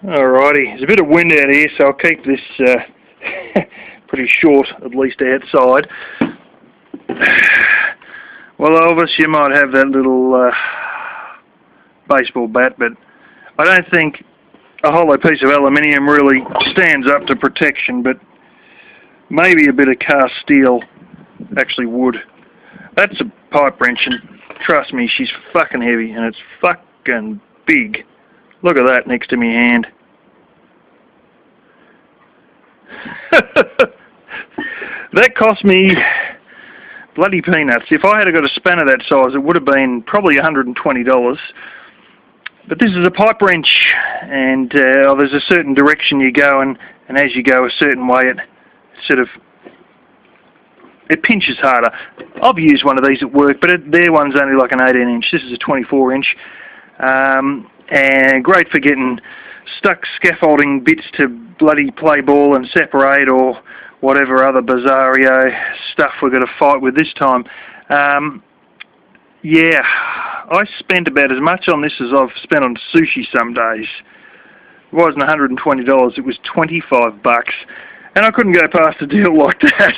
Alrighty, there's a bit of wind out here, so I'll keep this pretty short, at least outside. Well, Elvis, you might have that little baseball bat, but I don't think a hollow piece of aluminium really stands up to protection, but maybe a bit of cast steel actually would. That's a pipe wrench, and trust me, she's fucking heavy, and it's fucking big. Look at that next to me hand. That cost me bloody peanuts. If I had got a spanner that size, it would have been probably $120. But this is a pipe wrench, and there's a certain direction you go, and as you go a certain way, it pinches harder. I've used one of these at work, but their one's only like an 18-inch. This is a 24-inch. And great for getting stuck scaffolding bits to bloody play ball and separate, or whatever other bizarro stuff we're going to fight with this time. Yeah, I spent about as much on this as I've spent on sushi some days. It wasn't $120, it was $25, and I couldn't go past a deal like that,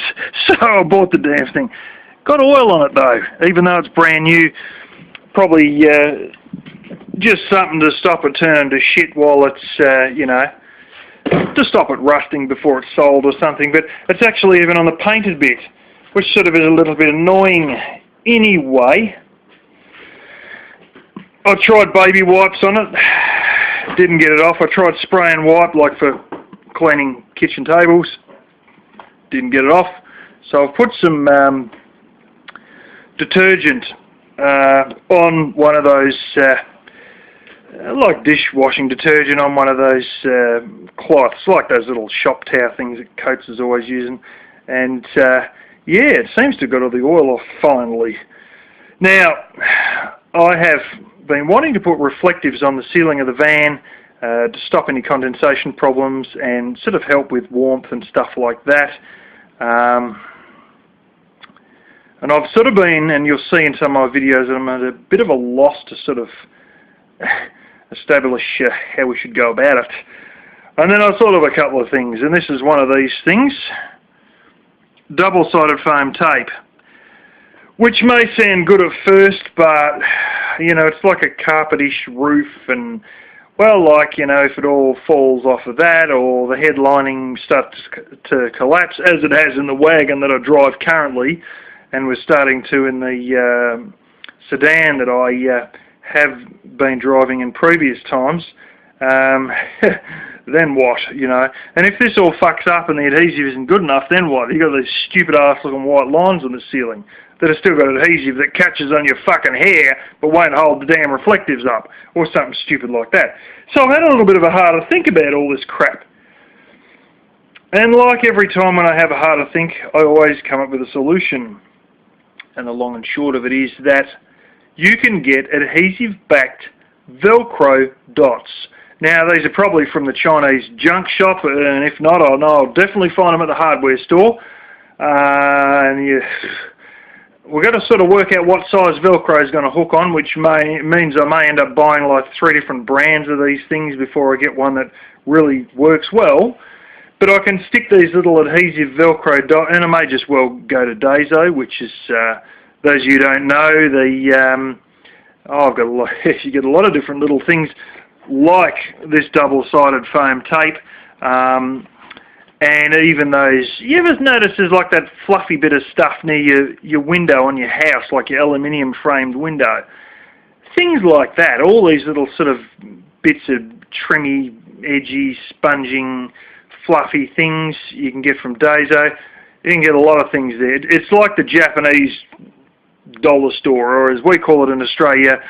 so I bought the damn thing. Got oil on it though, even though it's brand new. Probably just something to stop it turning to shit while it's, you know, to stop it rusting before it's sold or something. But it's actually even on the painted bit, which sort of is a little bit annoying anyway. I tried baby wipes on it, didn't get it off. I tried spray and wipe, like for cleaning kitchen tables, didn't get it off. So I've put some detergent on one of those, like dishwashing detergent on one of those cloths, like those little shop towel things that Coates is always using. And yeah, it seems to have got all the oil off finally. Now, I have been wanting to put reflectives on the ceiling of the van to stop any condensation problems and sort of help with warmth and stuff like that. And I've sort of been, and you'll see in some of my videos, that I'm at a bit of a loss to sort of establish how we should go about it. And then I thought of a couple of things, and this is one of these things. Double-sided foam tape, which may sound good at first, but, you know, it's like a carpetish roof, and, well, like, you know, if it all falls off of that, or the head lining starts to collapse, as it has in the wagon that I drive currently, and we're starting to in the sedan that I have been driving in previous times, then what, you know? And if this all fucks up and the adhesive isn't good enough, then what? You've got these stupid ass looking white lines on the ceiling that have still got adhesive that catches on your fucking hair but won't hold the damn reflectives up, or something stupid like that. So I've had a little bit of a hard to think about all this crap. And like every time when I have a hard to think, I always come up with a solution. And the long and short of it is that you can get adhesive-backed Velcro dots. Now, these are probably from the Chinese junk shop, and if not, I know I'll definitely find them at the hardware store. We're going to sort of work out what size Velcro is going to hook on, which means I may end up buying like 3 different brands of these things before I get one that really works well. But I can stick these little adhesive Velcro dots, and I may just well go to Dazo, which is, those of you who don't know, I've got a lot, you get a lot of different little things like this double-sided foam tape, and even those, you ever notice there's like that fluffy bit of stuff near your window on your house, like your aluminium framed window? Things like that, all these little sort of bits of trimmy, edgy, sponging, fluffy things you can get from Dazo. You can get a lot of things there. It's like the Japanese dollar store, or as we call it in Australia,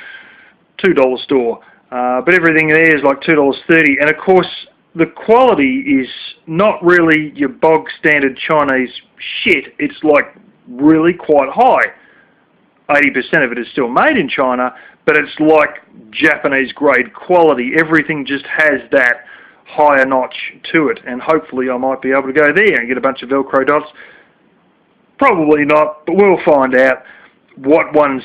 $2 store. But everything there is like $2.30, and of course the quality is not really your bog standard Chinese shit. It's like really quite high. 80% of it is still made in China, but it's like Japanese grade quality. Everything just has that higher notch to it, and hopefully I might be able to go there and get a bunch of Velcro dots. Probably not, but we'll find out what ones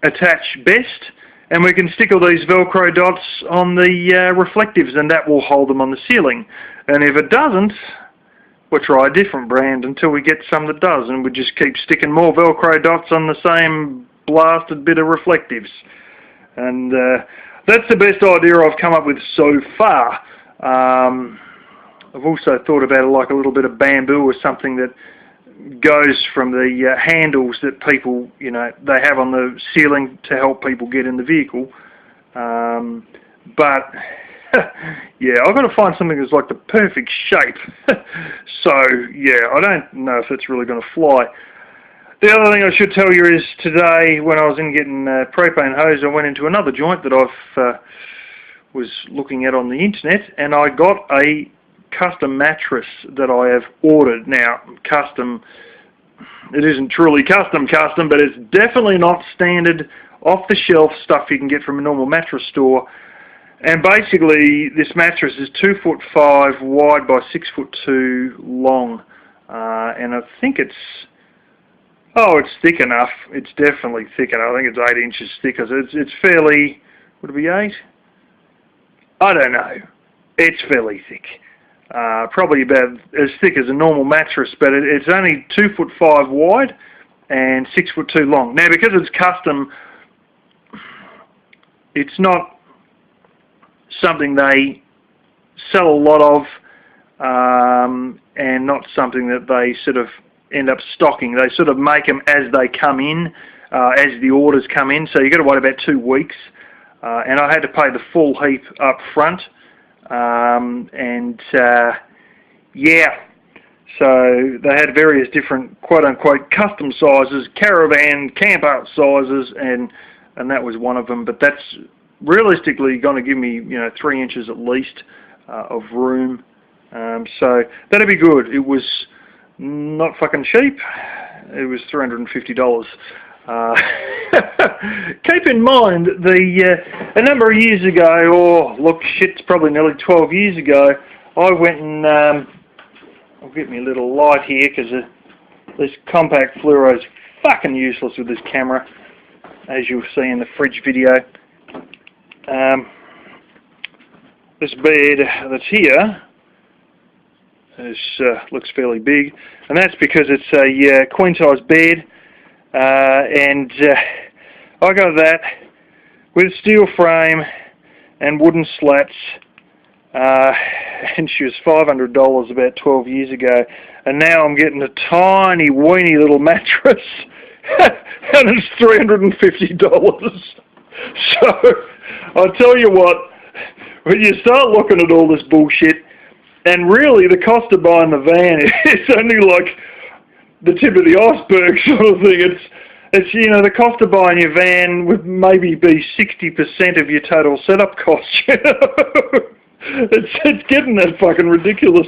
attach best And we can stick all these Velcro dots on the reflectives, and that will hold them on the ceiling. And if it doesn't, we'll try a different brand until we get some that does, and we just keep sticking more Velcro dots on the same blasted bit of reflectives. And that's the best idea I've come up with so far. I've also thought about like a little bit of bamboo or something that goes from the handles that people, you know, they have on the ceiling to help people get in the vehicle. But yeah, I've got to find something that's like the perfect shape. So yeah, I don't know if it's really going to fly. The other thing I should tell you is today, when I was in getting propane hose, I went into another joint that I was looking at on the internet, and I got a custom mattress that I have ordered. Now, custom, it isn't truly custom, but it's definitely not standard off-the-shelf stuff you can get from a normal mattress store. And basically, this mattress is 2'5" wide by 6'2" long, and I think it's thick enough. It's definitely thick enough. I think it's 8 inches thick. It's fairly, would it be 8? I don't know. It's fairly thick. Probably about as thick as a normal mattress, but it's only 2'5" wide and 6'2" long. Now, because it's custom, it's not something they sell a lot of, and not something that they sort of end up stocking. They sort of make them as they come in, as the orders come in, so you've got to wait about 2 weeks. And I had to pay the full heap up front. Yeah, so they had various different quote-unquote custom sizes, caravan, camper sizes, and that was one of them. But that's realistically going to give me, you know, 3 inches at least of room. So that'd be good. It was not fucking cheap. It was $350. Keep in mind, a number of years ago, or look, shit, it's probably nearly 12 years ago, I went and, I'll get me a little light here, because this compact fluoro is fucking useless with this camera, as you'll see in the fridge video. This bed that's here looks fairly big, and that's because it's a queen-size bed. And I got that with steel frame and wooden slats, and she was $500 about 12 years ago, and now I'm getting a tiny weeny little mattress and it's $350. So I'll tell you what, when you start looking at all this bullshit, and really the cost of buying the van is only like the tip of the iceberg sort of thing. It's you know, the cost of buying your van would maybe be 60% of your total setup cost. You know? It's getting that fucking ridiculous.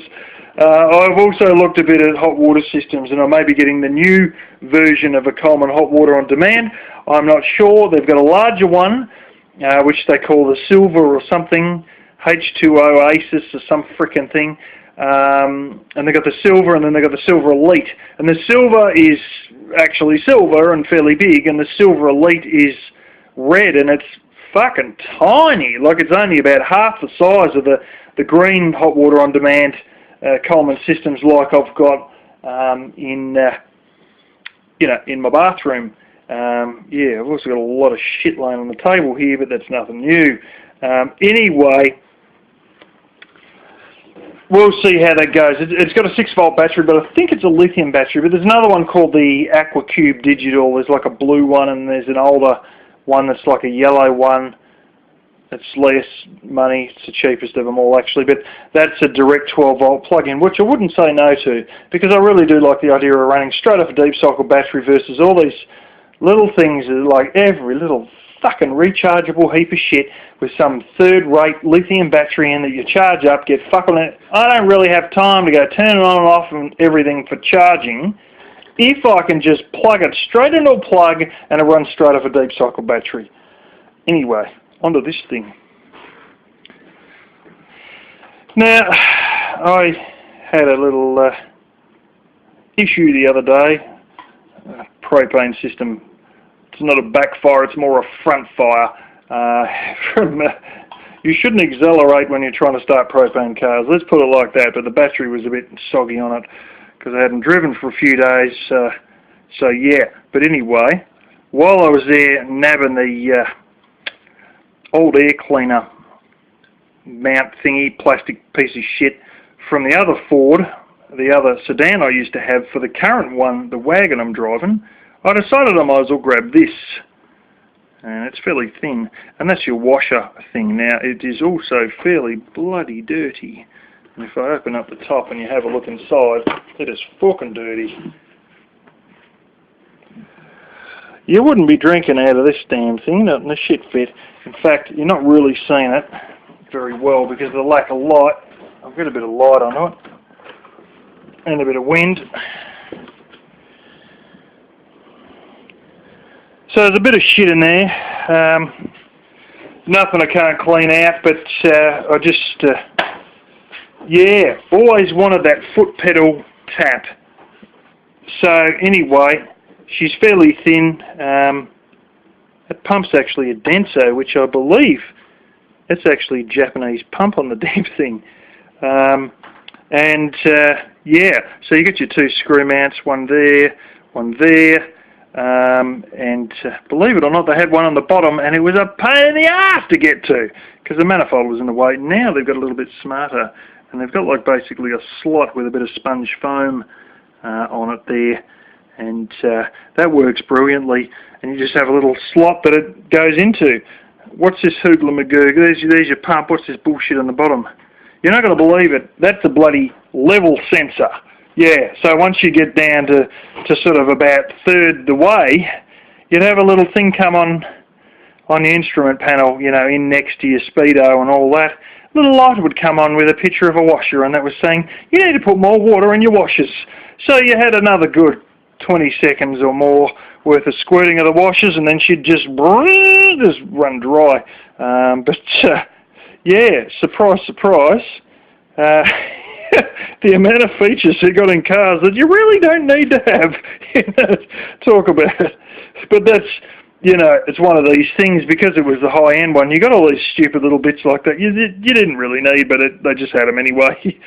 I've also looked a bit at hot water systems, and I may be getting the new version of a Coleman hot water on demand. I'm not sure. They've got a larger one, which they call the Silver or something, H2O Aces or some frickin' thing. And they got the Silver, and then they got the Silver Elite. And the Silver is actually silver and fairly big, and the Silver Elite is red, and it's fucking tiny. Like, it's only about half the size of the green hot water on demand Coleman systems, like I've got in my bathroom. Yeah, I've also got a lot of shit laying on the table here, but that's nothing new. Anyway, we'll see how that goes. It's got a 6-volt battery, but I think it's a lithium battery. But there's another one called the AquaCube Digital. There's like a blue one, and there's an older one that's like a yellow one. It's less money. It's the cheapest of them all, actually. But that's a direct 12-volt plug-in, which I wouldn't say no to, because I really do like the idea of running straight off a deep cycle battery versus all these little things, like every little fucking rechargeable heap of shit with some third-rate lithium battery in that you charge up, get fucking it. I don't really have time to go turn it on and off and everything for charging. If I can just plug it straight into a plug and it runs straight off a deep cycle battery. Anyway, onto this thing. Now, I had a little issue the other day. Propane system. It's not a backfire, it's more a front fire. From you shouldn't accelerate when you're trying to start propane cars. Let's put it like that. But the battery was a bit soggy on it because I hadn't driven for a few days. So yeah. But anyway, while I was there nabbing the old air cleaner mount thingy, plastic piece of shit, from the other Ford, the other sedan I used to have for the current one, the wagon I'm driving, I decided I might as well grab this. And it's fairly thin, and that's your washer thing. Now, it is also fairly bloody dirty. And if I open up the top and you have a look inside, it is fucking dirty. You wouldn't be drinking out of this damn thing, not in the shit fit. In fact, you're not really seeing it very well because of the lack of light. I've got a bit of light on it, and a bit of wind. So there's a bit of shit in there. Nothing I can't clean out, but I just, yeah, always wanted that foot pedal tap. So anyway, she's fairly thin. That pump's actually a Denso, which I believe it's actually a Japanese pump on the damn thing. Yeah, so you got your two screw mounts, one there, one there. And believe it or not, they had one on the bottom, and it was a pain in the ass to get to because the manifold was in the way. Now they've got a little bit smarter, and they've got like basically a slot with a bit of sponge foam on it there, and that works brilliantly. And you just have a little slot that it goes into. What's this hoodla magoo? There's your pump. What's this bullshit on the bottom? You're not going to believe it. That's a bloody level sensor. Yeah, so once you get down to sort of about third the way, you'd have a little thing come on the instrument panel, you know, in next to your speedo and all that. A little light would come on with a picture of a washer, and that was saying, you need to put more water in your washers. So you had another good 20 seconds or more worth of squirting of the washers, and then she'd just run dry. Yeah, surprise, surprise. The amount of features they got in cars that you really don't need to have, you know, talk about it. But that's, you know, it's one of these things, because it was the high-end one, you got all these stupid little bits like that you didn't really need, but they just had them anyway.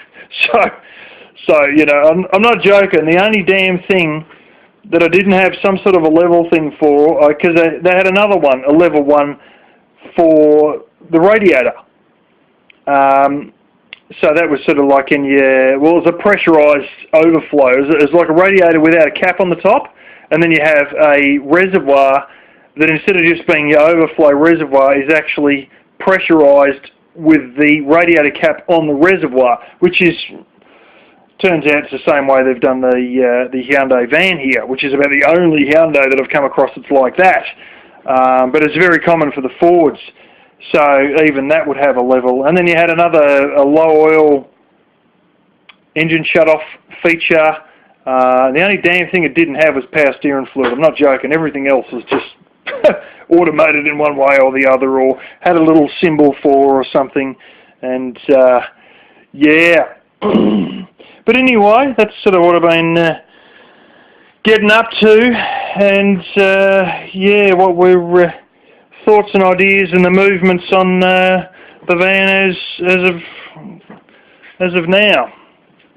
So you know, I'm not joking. The only damn thing that I didn't have some sort of a level thing for, because they had another one, a level one, for the radiator. So that was sort of like in your, well, it's a pressurized overflow. It's like a radiator without a cap on the top, and then you have a reservoir that, instead of just being your overflow reservoir, is actually pressurized with the radiator cap on the reservoir, which is, turns out it's the same way they've done the Hyundai van here, which is about the only Hyundai that I've come across that's like that. But it's very common for the Fords. So even that would have a level. And then you had a low oil engine shut-off feature. The only damn thing it didn't have was power steering fluid. I'm not joking. Everything else was just automated in one way or the other, or had a little symbol for or something. And yeah. But anyway, that's sort of what I've been getting up to. And yeah, what we're... thoughts and ideas and the movements on the van as of now.